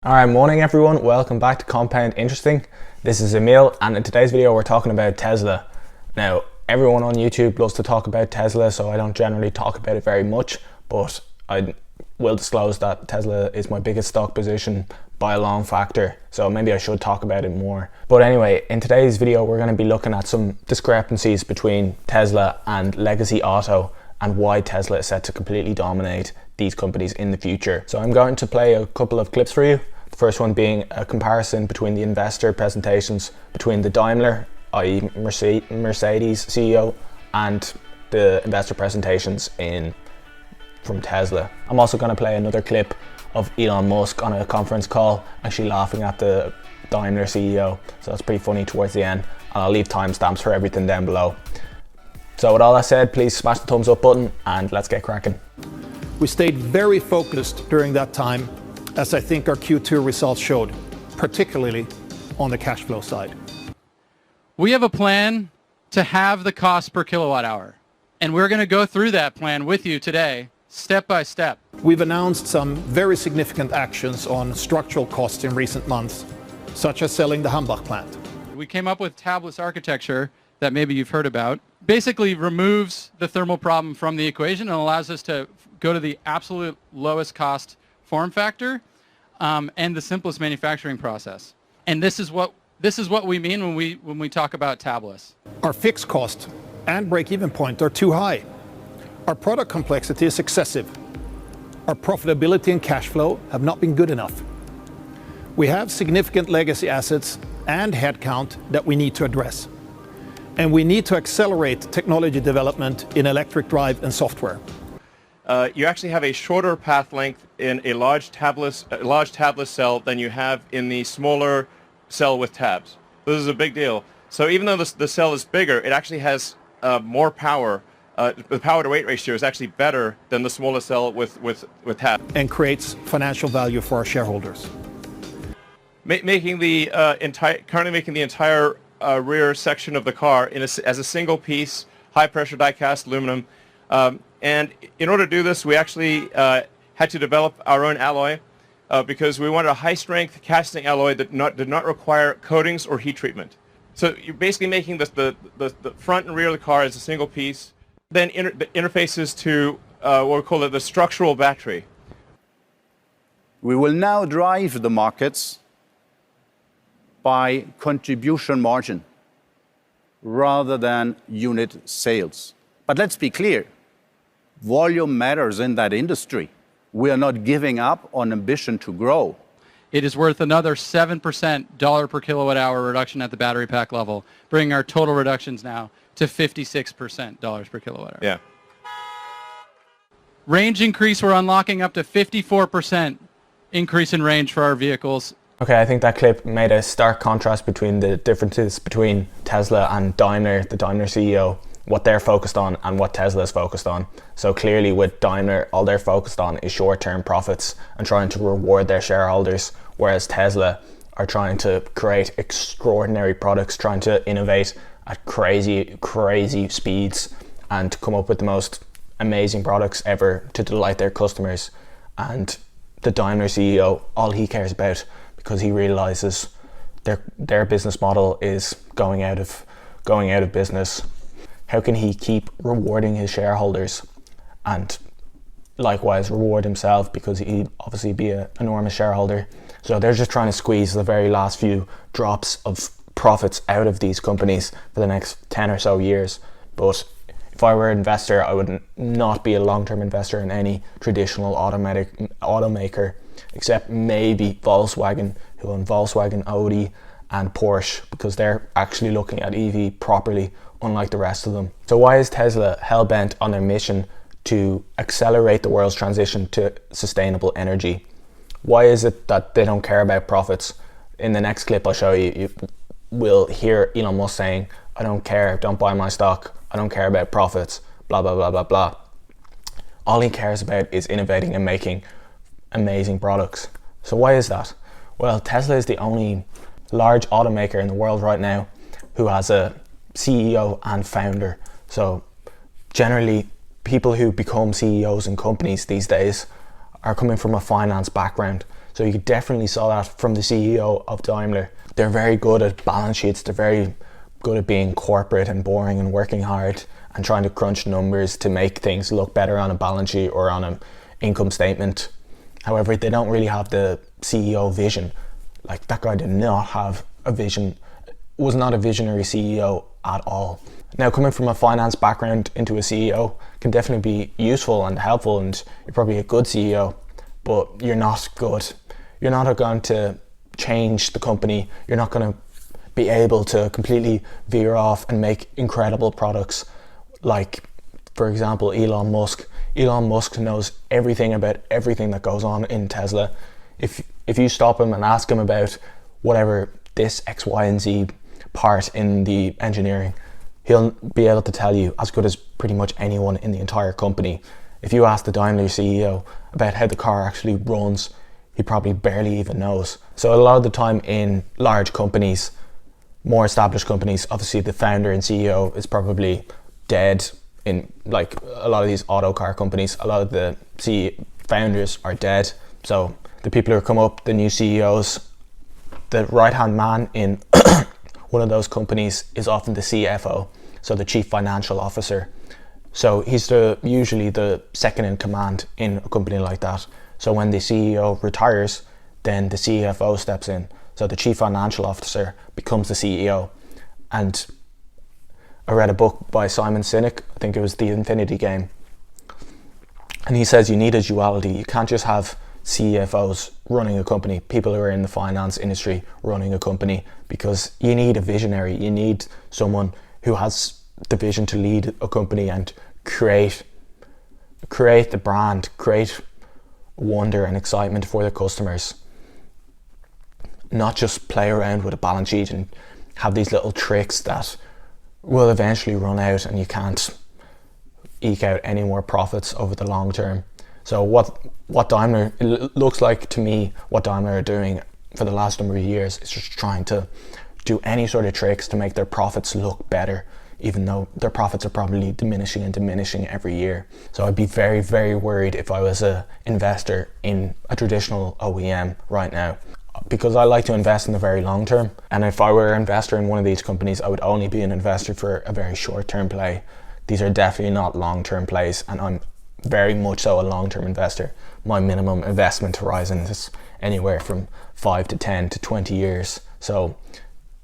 Alright, morning everyone, welcome back to Compound Interesting. This is Emil, and in today's video we're talking about Tesla. Now, everyone on YouTube loves to talk about Tesla, so I don't generally talk about it very much, but I will disclose that Tesla is my biggest stock position by a long factor, so maybe I should talk about it more. But anyway, in today's video we're going to be looking at some discrepancies between Tesla and legacy auto and why Tesla is set to completely dominate these companies in the future. So I'm going to play a couple of clips for you. The first one being a comparison between the investor presentations between the Daimler, i.e. Mercedes CEO, and the investor presentations from Tesla. I'm also going to play another clip of Elon Musk on a conference call actually laughing at the Daimler CEO, so that's pretty funny towards the end, and I'll leave timestamps for everything down below. So with all that said, please smash the thumbs up button and let's get cracking. We stayed very focused during that time, as I think our Q2 results showed, particularly on the cash flow side. We have a plan to halve the cost per kilowatt hour, and we're going to go through that plan with you today, step by step. We've announced some very significant actions on structural costs in recent months, such as selling the Hambach plant. We came up with tabless architecture that maybe you've heard about. Basically removes the thermal problem from the equation and allows us to go to the absolute lowest cost form factor and the simplest manufacturing process. And this is what we mean when we talk about tabless. Our fixed cost and break-even point are too high. Our product complexity is excessive. Our profitability and cash flow have not been good enough. We have significant legacy assets and headcount that we need to address. And we need to accelerate technology development in electric drive and software. You actually have a shorter path length in a large tabless cell than you have in the smaller cell with tabs. This is a big deal. So even though the cell is bigger, it actually has more power. The power to weight ratio is actually better than the smaller cell with tabs. And creates financial value for our shareholders. Currently making the entire rear section of the car as a single piece, high pressure die cast aluminum. And in order to do this, we actually had to develop our own alloy because we wanted a high strength casting alloy that did not require coatings or heat treatment. So you're basically making the front and rear of the car as a single piece, then the interfaces to what we call the structural battery. We will now drive the markets by contribution margin rather than unit sales. But let's be clear, volume matters in that industry. We are not giving up on ambition to grow. It is worth another 7% dollar per kilowatt hour reduction at the battery pack level, bringing our total reductions now to 56% dollars per kilowatt hour. Yeah. Range increase, we're unlocking up to 54% increase in range for our vehicles. Okay, I think that clip made a stark contrast between the differences between Tesla and Daimler, the Daimler CEO, what they're focused on and what Tesla is focused on. So clearly with Daimler, all they're focused on is short-term profits and trying to reward their shareholders, whereas Tesla are trying to create extraordinary products, trying to innovate at crazy speeds and come up with the most amazing products ever to delight their customers. And the Daimler CEO, all he cares about, because he realizes their business model is going out of business. How can he keep rewarding his shareholders and likewise reward himself, because he'd obviously be an enormous shareholder. So they're just trying to squeeze the very last few drops of profits out of these companies for the next 10 or so years. But if I were an investor, I would not be a long-term investor in any traditional automaker, except maybe Volkswagen, who own Volkswagen, Audi and Porsche, because they're actually looking at EV properly, unlike the rest of them. So why is Tesla hell-bent on their mission to accelerate the world's transition to sustainable energy? Why is it that they don't care about profits? In the next clip I'll show you, you will hear Elon Musk saying, I don't care, don't buy my stock, I don't care about profits, blah, blah, blah, blah, blah. All he cares about is innovating and making amazing products. So why is that? Well, Tesla is the only large automaker in the world right now who has a CEO and founder. So generally people who become CEOs in companies these days are coming from a finance background. So you definitely saw that from the CEO of Daimler. They're very good at balance sheets. They're very good at being corporate and boring and working hard and trying to crunch numbers to make things look better on a balance sheet or on an income statement. However, they don't really have the CEO vision. Like, that guy did not have a vision, was not a visionary CEO at all. Now, coming from a finance background into a CEO can definitely be useful and helpful, and you're probably a good CEO, but you're not good. You're not going to change the company. You're not going to be able to completely veer off and make incredible products like, for example, Elon Musk. Elon Musk knows everything about everything that goes on in Tesla. If you stop him and ask him about whatever this X, Y, and Z part in the engineering, he'll be able to tell you as good as pretty much anyone in the entire company. If you ask the Daimler CEO about how the car actually runs, he probably barely even knows. So a lot of the time in large companies, more established companies, obviously the founder and CEO is probably dead. In like a lot of these auto car companies, a lot of the founders are dead. So the people who come up, the new CEOs, the right-hand man in one of those companies is often the CFO, so the chief financial officer. So he's usually the second in command in a company like that. So when the CEO retires, then the CFO steps in. So the chief financial officer becomes the CEO. And I read a book by Simon Sinek, I think it was The Infinity Game. And he says you need a duality. You can't just have CFOs running a company, people who are in the finance industry running a company, because you need a visionary. You need someone who has the vision to lead a company and create the brand, create wonder and excitement for the customers. Not just play around with a balance sheet and have these little tricks that will eventually run out and you can't eke out any more profits over the long term. So what Daimler, it looks like to me, what Daimler are doing for the last number of years is just trying to do any sort of tricks to make their profits look better, even though their profits are probably diminishing and diminishing every year. So I'd be very, very worried if I was an investor in a traditional OEM right now, because I like to invest in the very long term. And if I were an investor in one of these companies, I would only be an investor for a very short-term play. These are definitely not long-term plays, and I'm very much so a long-term investor. My minimum investment horizon is anywhere from 5 to 10 to 20 years. So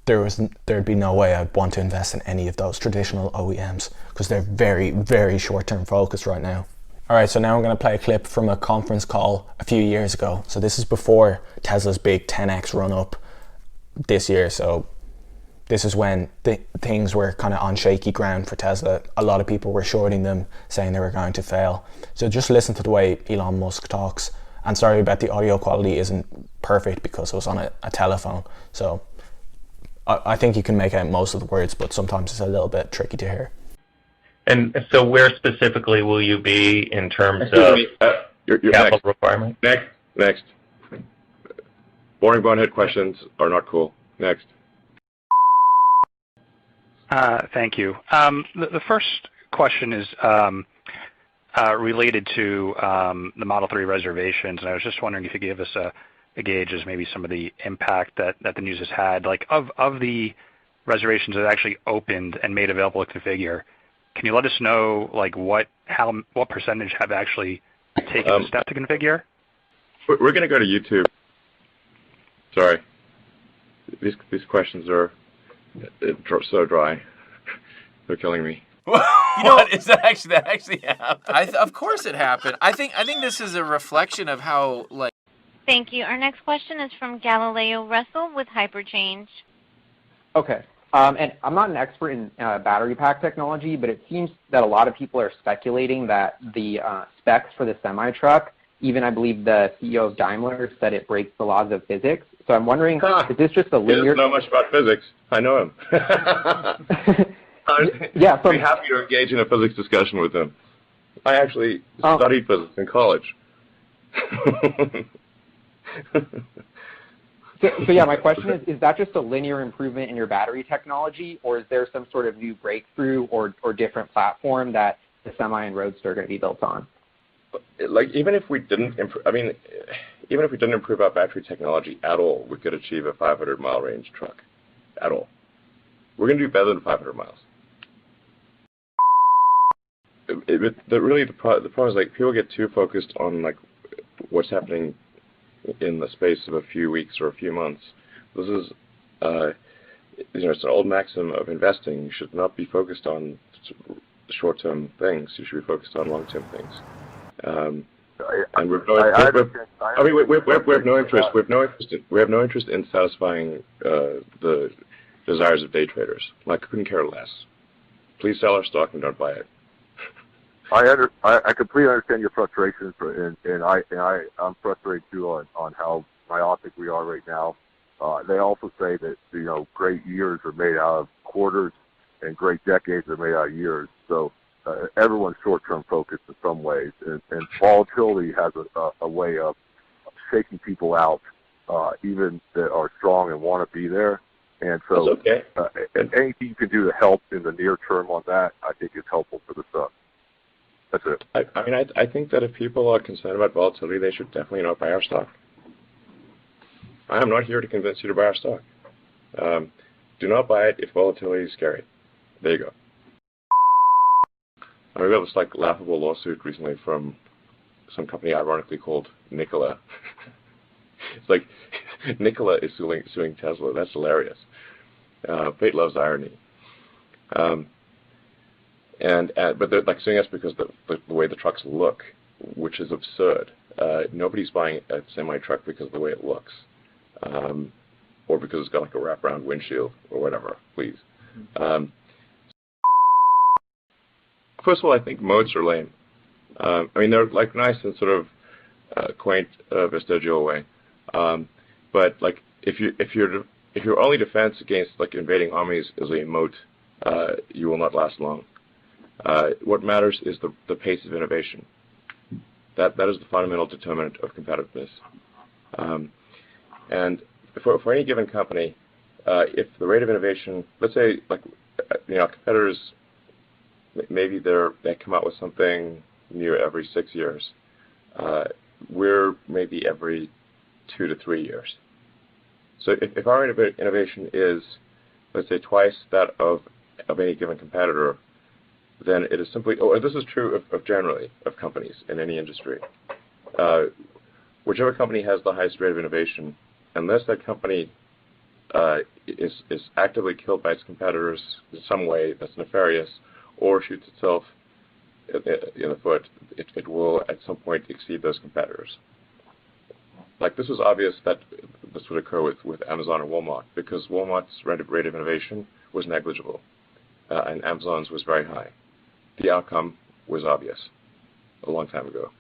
there'd be no way I'd want to invest in any of those traditional OEMs because they're very, very short-term focused right now. All right, so now I'm going to play a clip from a conference call a few years ago. So this is before Tesla's big 10x run up this year. So this is when things were kind of on shaky ground for Tesla. A lot of people were shorting them, saying they were going to fail. So just listen to the way Elon Musk talks. And sorry about the audio quality isn't perfect because it was on a telephone. So I think you can make out most of the words, but sometimes it's a little bit tricky to hear. And so where specifically will you be in terms of you're capital next. requirement? Next. Boring bonehead questions are not cool. Next. Thank you. The first question is related to the Model 3 reservations, and I was just wondering if you could give us a gauge as maybe some of the impact that the news has had. Like of the reservations that actually opened and made available to configure, can you let us know like what percentage have actually taken the step to configure? We're going to go to YouTube. Sorry, these questions are so dry. They're killing me. What is that actually happened? Of course it happened. I think this is a reflection of how like. Thank you. Our next question is from Galileo Russell with Hyperchange. Okay. And I'm not an expert in battery pack technology, but it seems that a lot of people are speculating that the specs for the semi-truck, even I believe the CEO of Daimler said it breaks the laws of physics. So I'm wondering, is this just a linear... He doesn't know much about physics. I know him. Yeah, I'd be happy to engage in a physics discussion with him. I actually studied physics in college. So yeah, my question is that just a linear improvement in your battery technology, or is there some sort of new breakthrough or different platform that the Semi and Roadster are going to be built on? Like, even if we didn't improve, I mean, even if we didn't improve our battery technology at all, we could achieve a 500-mile range truck. At all. We're going to do better than 500 miles. The problem is, like, people get too focused on, like, what's happening in the space of a few weeks or a few months. This is, it's an old maxim of investing. You should not be focused on short-term things. You should be focused on long-term things. And we have no interest. We have no interest in satisfying the desires of day traders. Like, I couldn't care less. Please sell our stock and don't buy it. I completely understand your frustrations, and I'm frustrated too on how myopic we are right now. They also say that great years are made out of quarters, and great decades are made out of years. So everyone's short-term focused in some ways, and volatility has a way of shaking people out, even that are strong and want to be there. And so, okay. Anything you can do to help in the near term on that, I think is helpful for the stock. That's it. I think that if people are concerned about volatility, they should definitely not buy our stock. I am not here to convince you to buy our stock. Do not buy it if volatility is scary. There you go. We got this laughable lawsuit recently from some company ironically called Nikola. It's like Nikola is suing Tesla. That's hilarious. Fate loves irony. But they're suing us because the way the trucks look, which is absurd. Nobody's buying a semi-truck because of the way it looks, or because it's got a wraparound windshield or whatever. Please. First of all, I think moats are lame. They're nice in sort of quaint, vestigial way. But if your only defense against invading armies is a moat, you will not last long. What matters is the pace of innovation. That is the fundamental determinant of competitiveness. And for any given company, if the rate of innovation, let's say competitors, maybe they come out with something new every 6 years. We're maybe every 2 to 3 years. So if our rate of innovation is, let's say, twice that of any given competitor, then it is simply, this is true of generally of companies in any industry. Whichever company has the highest rate of innovation, unless that company is actively killed by its competitors in some way that's nefarious, or shoots itself in the foot, it will at some point exceed those competitors. This was obvious that this would occur with Amazon and Walmart, because Walmart's rate of innovation was negligible, and Amazon's was very high. The outcome was obvious a long time ago.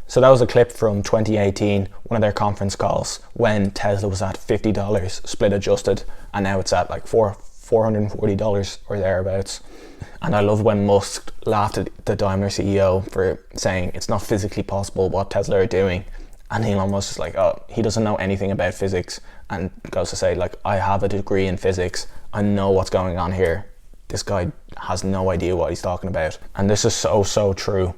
So that was a clip from 2018, one of their conference calls, when Tesla was at $50 split adjusted, and now it's at $440 or thereabouts. And I love when Musk laughed at the Daimler CEO for saying it's not physically possible what Tesla are doing. And Elon Musk is like, oh, he doesn't know anything about physics, and goes to say, I have a degree in physics. I know what's going on here. This guy has no idea what he's talking about. And this is so true.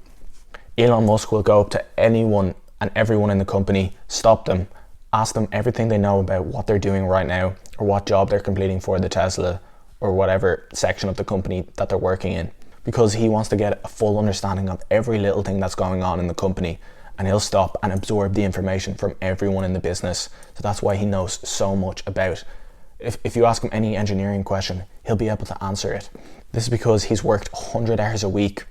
Elon Musk will go up to anyone and everyone in the company, stop them, ask them everything they know about what they're doing right now, or what job they're completing for the Tesla, or whatever section of the company that they're working in, because he wants to get a full understanding of every little thing that's going on in the company, and he'll stop and absorb the information from everyone in the business. So that's why he knows so much about. If you ask him any engineering question, he'll be able to answer it. This is because he's worked 100 hours a week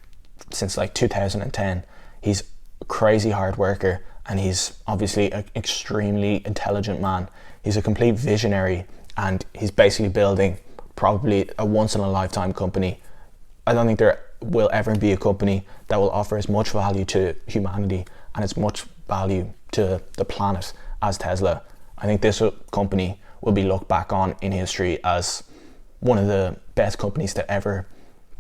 since 2010. He's a crazy hard worker, and he's obviously an extremely intelligent man. He's a complete visionary, and he's basically building probably a once-in-a-lifetime company. I don't think there will ever be a company that will offer as much value to humanity and as much value to the planet as Tesla. I think this company will be looked back on in history as one of the best companies to ever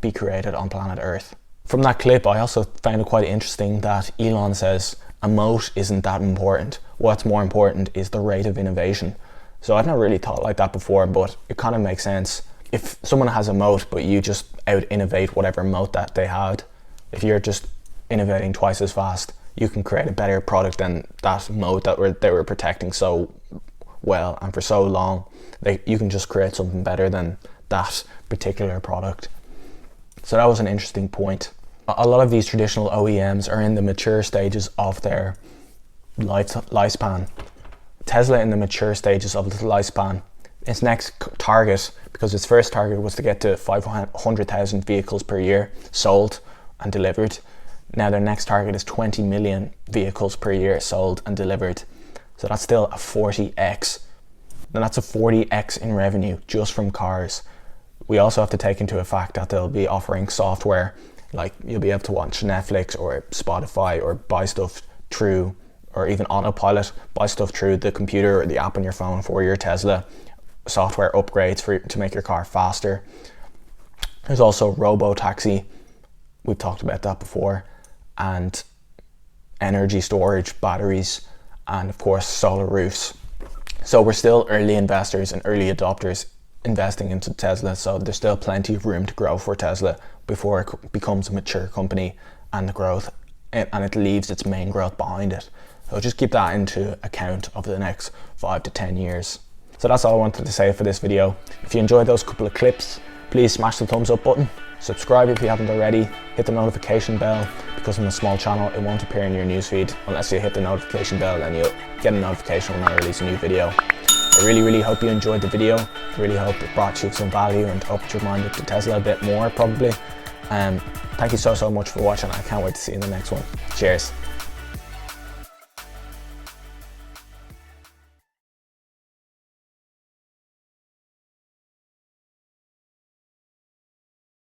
be created on planet Earth. From that clip, I also found it quite interesting that Elon says a moat isn't that important. What's more important is the rate of innovation. So I've not really thought like that before, but it kind of makes sense. If someone has a moat, but you just out-innovate whatever moat that they had, if you're just innovating twice as fast, you can create a better product than that moat that they were protecting so well and for so long. You can just create something better than that particular product. So that was an interesting point. A lot of these traditional OEMs are in the mature stages of their lifespan. Tesla in the mature stages of the lifespan. Its next target, because its first target was to get to 500,000 vehicles per year sold and delivered. Now their next target is 20 million vehicles per year sold and delivered. So that's still a 40x. And that's a 40x in revenue just from cars. We also have to take into effect that they'll be offering software, like you'll be able to watch Netflix or Spotify or buy stuff through, or even autopilot, buy stuff through the computer or the app on your phone for your Tesla, software upgrades to make your car faster. There's also robo-taxi, we've talked about that before, and energy storage, batteries, and of course solar roofs. So we're still early investors and early adopters investing into Tesla, so there's still plenty of room to grow for Tesla before it becomes a mature company and it leaves its main growth behind it. So just keep that into account over the next 5 to 10 years. So that's all I wanted to say for this video. If you enjoyed those couple of clips, please smash the thumbs up button, subscribe if you haven't already, hit the notification bell, because I'm a small channel, it won't appear in your newsfeed unless you hit the notification bell, and you'll get a notification when I release a new video. I really hope you enjoyed the video. I really hope it brought you some value and opened your mind up to Tesla a bit more, probably. Thank you so much for watching. I can't wait to see you in the next one. Cheers.